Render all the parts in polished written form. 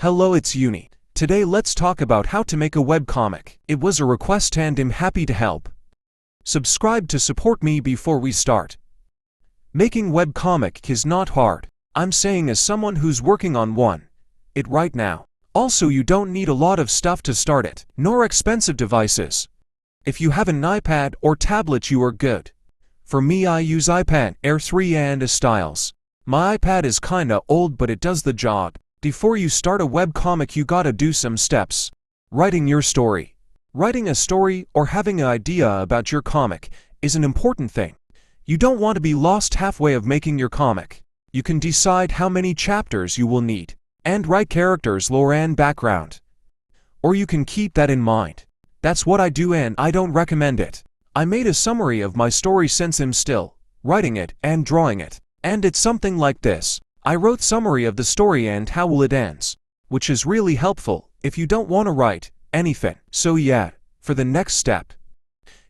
Hello, it's Uni. Today let's talk about how to make a webcomic. It was a request and I'm happy to help. Subscribe to support me before we start. Making webcomic is not hard. I'm saying as someone who's working on it right now. Also, you don't need a lot of stuff to start it, nor expensive devices. If you have an iPad or tablet, you are good. For me, I use iPad Air 3 and Styles. My iPad is kinda old, but it does the job. Before you start a webcomic, you gotta do some steps. Writing your story. Writing a story or having an idea about your comic is an important thing. You don't want to be lost halfway of making your comic. You can decide how many chapters you will need, and write characters, lore and background. Or you can keep that in mind. That's what I do and I don't recommend it. I made a summary of my story since I'm still writing it and drawing it. And it's something like this. I wrote summary of the story and how will it ends, which is really helpful if you don't want to write anything. So yeah, for the next step.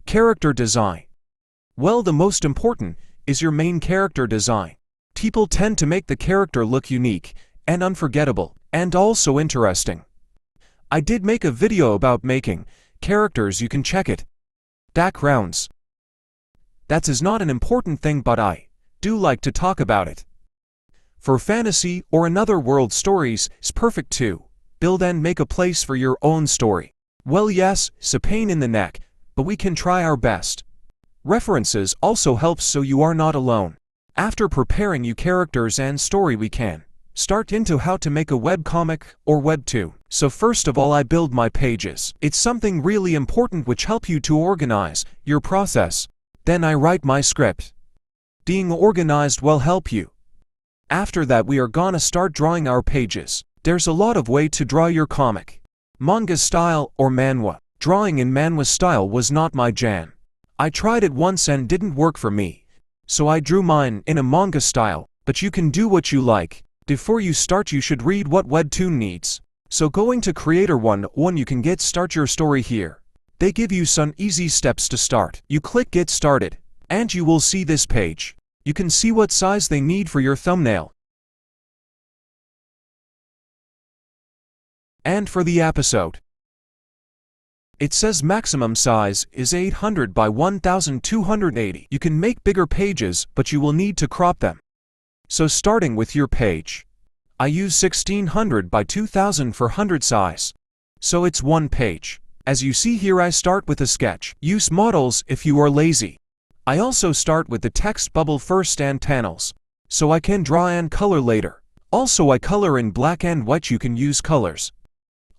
Character design. Well, the most important is your main character design. People tend to make the character look unique and unforgettable, and also interesting. I did make a video about making characters, you can check it. Backgrounds. That is not an important thing, but I do like to talk about it. For fantasy or another world, stories is perfect too. Build and make a place for your own story. Well, yes, it's a pain in the neck, but we can try our best. References also helps so you are not alone. After preparing your characters and story, we can start into how to make a webcomic or webtoon. So first of all, I build my pages. It's something really important which help you to organize your process. Then I write my script. Being organized will help you. After that, we are gonna start drawing our pages. There's a lot of way to draw your comic. Manga style or manhwa. Drawing in manhwa style was not my jam. I tried it once and didn't work for me. So I drew mine in a manga style, but you can do what you like. Before you start, you should read what webtoon needs. So going to Creator 101, you can get start your story here. They give you some easy steps to start. You click Get Started, and you will see this page. You can see what size they need for your thumbnail. And for the episode, it says maximum size is 800 by 1280. You can make bigger pages, but you will need to crop them. So starting with your page, I use 1600 by 2400 size. So it's one page. As you see here, I start with a sketch. Use models if you are lazy. I also start with the text bubble first and panels, so I can draw and color later. Also, I color in black and white, you can use colors.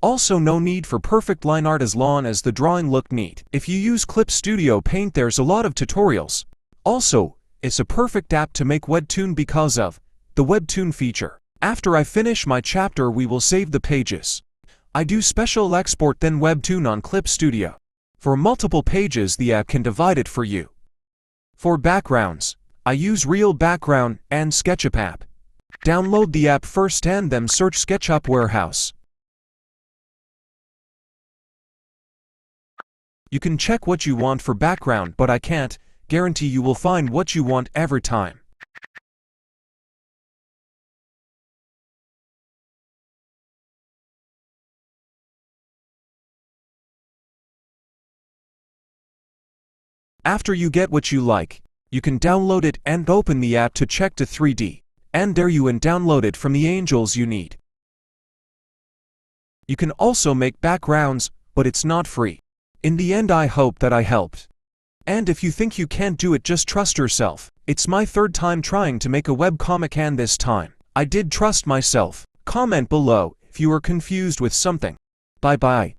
Also, no need for perfect line art as long as the drawing look neat. If you use Clip Studio Paint, there's a lot of tutorials. Also, it's a perfect app to make webtoon because of the webtoon feature. After I finish my chapter, we will save the pages. I do special export then webtoon on Clip Studio. For multiple pages, the app can divide it for you. For backgrounds, I use Real Background and SketchUp app. Download the app first and then search SketchUp Warehouse. You can check what you want for background, but I can't guarantee you will find what you want every time. After you get what you like, you can download it and open the app to check the 3D. And there you can download it from the angels you need. You can also make backgrounds, but it's not free. In the end, I hope that I helped. And if you think you can't do it, just trust yourself. It's my third time trying to make a webcomic, and this time, I did trust myself. Comment below if you are confused with something. Bye bye.